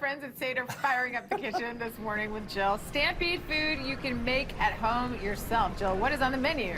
friends at SAIT are firing up the kitchen this morning with Jill. Stampede food you can make at home yourself. Jill, what is on the menu?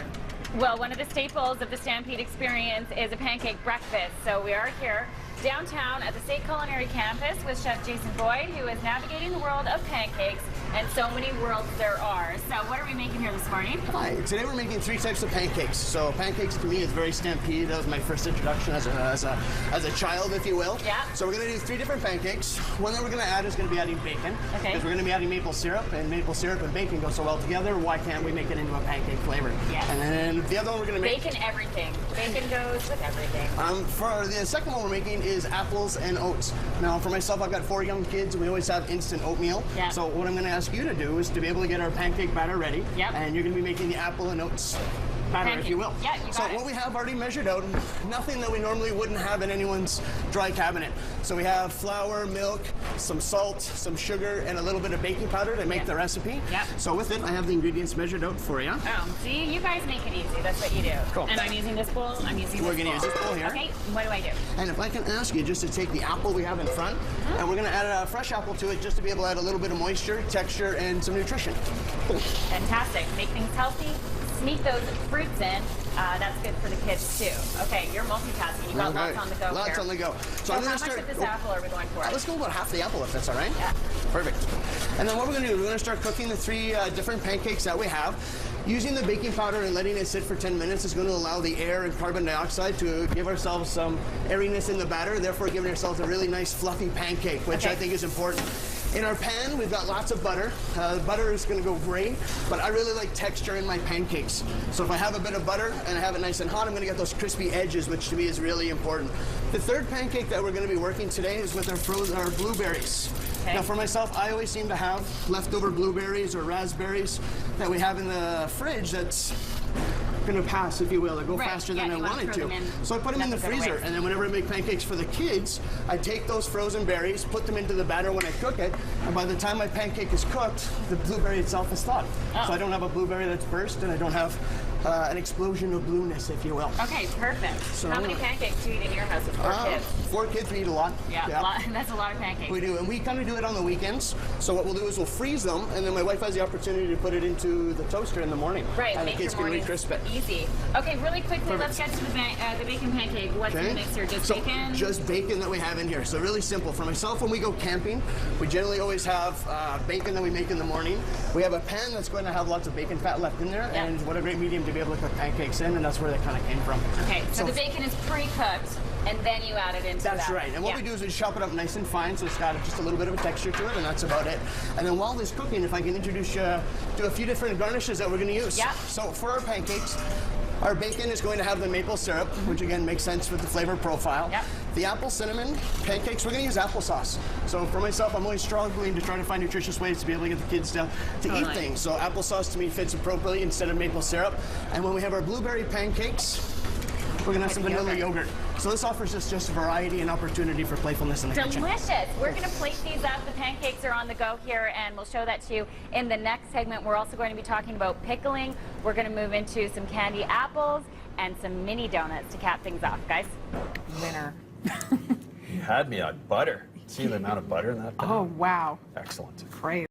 Well, one of the staples of the Stampede experience is a pancake breakfast. So we are here downtown at the SAIT Culinary campus with Chef Jason Boyd, who is navigating the world of pancakes, and so many worlds there are. So what are we making here this morning? Hi, today we're making 3 types of pancakes. So pancakes to me is very Stampede. That was my first introduction as a child, if you will. Yeah. So we're going to do 3 different pancakes. One that we're going to add is going to be adding bacon. Okay. Because we're going to be adding maple syrup, and maple syrup and bacon go so well together. Why can't we make it into a pancake flavor? Yes. And then the other one we're going to make... Bacon everything. Bacon goes with everything. For the second one we're making is apples and oats. Now for myself, I've got 4 young kids and we always have instant oatmeal. Yeah. So what I'm going to ask you to do is to be able to get our pancake batter ready. Yep. And you're going to be making the apple and oats batter, Pancake. if you will. Yeah, you got so it. what we have already measured out, nothing that we normally wouldn't have in anyone's dry cabinet. So we have flour, milk, some salt, some sugar, and a little bit of baking powder to make the recipe. Yep. So with it, I have the ingredients measured out for you. Oh, see, you guys make it easy. That's what you do. Cool. And I'm using this bowl. I'm using this bowl. We're going to use this bowl here. Okay, what do I do? And if I can ask you just to take the apple we have in front, and we're going to add a fresh apple to it just to be able to add a little bit of moisture, texture, and some nutrition. Fantastic. Make things healthy. Sneak those fruits in. That's good for the kids too. Okay, you're multitasking. You got lots on the go Lots here. on the go. So how much of this apple are we going for? Let's go about half the apple if that's all right. Yeah. Perfect. And then what we're going to do, we're going to start cooking the 3 different pancakes that we have. Using the baking powder and letting it sit for 10 minutes is going to allow the air and carbon dioxide to give ourselves some airiness in the batter, therefore giving ourselves a really nice fluffy pancake, which I think is important. In our pan, we've got lots of butter. Butter is going to go great, but I really like texture in my pancakes. So if I have a bit of butter and I have it nice and hot, I'm going to get those crispy edges, which to me is really important. The 3rd pancake that we're going to be working today is with our blueberries. Okay. Now for myself, I always seem to have leftover blueberries or raspberries that we have in the fridge that's going to pass, if you will, or go faster than I wanted to. So I put them in the freezer, and then whenever I make pancakes for the kids, I take those frozen berries, put them into the batter when I cook it, and by the time my pancake is cooked, the blueberry itself is thawed. Oh. So I don't have a blueberry that's burst, and I don't have an explosion of blueness, if you will. Okay, perfect. So how many pancakes do you eat in your house with 4 kids? 4 kids, we eat a lot. Yeah. A lot. That's a lot of pancakes. We do, and we kind of do it on the weekends. So what we'll do is we'll freeze them, and then my wife has the opportunity to put it into the toaster in the morning. Right, and make the kids your can re-crisp it. Easy. Okay, really quickly, let's get to the bacon pancake. What's in the mix here? Just bacon? Just bacon that we have in here. So really simple. For myself, when we go camping, we generally always have bacon that we make in the morning. We have a pan that's going to have lots of bacon fat left in there, and what a great medium to be able to cook pancakes in, and that's where they kind of came from. Okay, so the bacon is pre-cooked, and then you add it into that. That's right. And what we do is we chop it up nice and fine, so it's got just a little bit of a texture to it, and that's about it. And then while this is cooking, if I can introduce you to a few different garnishes that we're going to use. Yeah. So for our pancakes, our bacon is going to have the maple syrup, which again makes sense with the flavor profile. Yep. The apple cinnamon pancakes, we're going to use applesauce. So for myself, I'm always struggling to try to find nutritious ways to be able to get the kids to eat things. So applesauce to me fits appropriately instead of maple syrup. And when we have our blueberry pancakes, we're going to have some vanilla yogurt. So this offers us just variety and opportunity for playfulness in the kitchen. Delicious. We're going to plate these up. The pancakes are on the go here, and we'll show that to you in the next segment. We're also going to be talking about pickling. We're going to move into some candy apples and some mini donuts to cap things off. Guys? Winner. You had me on butter. See the amount of butter in that pan? Oh, wow. Excellent. Great.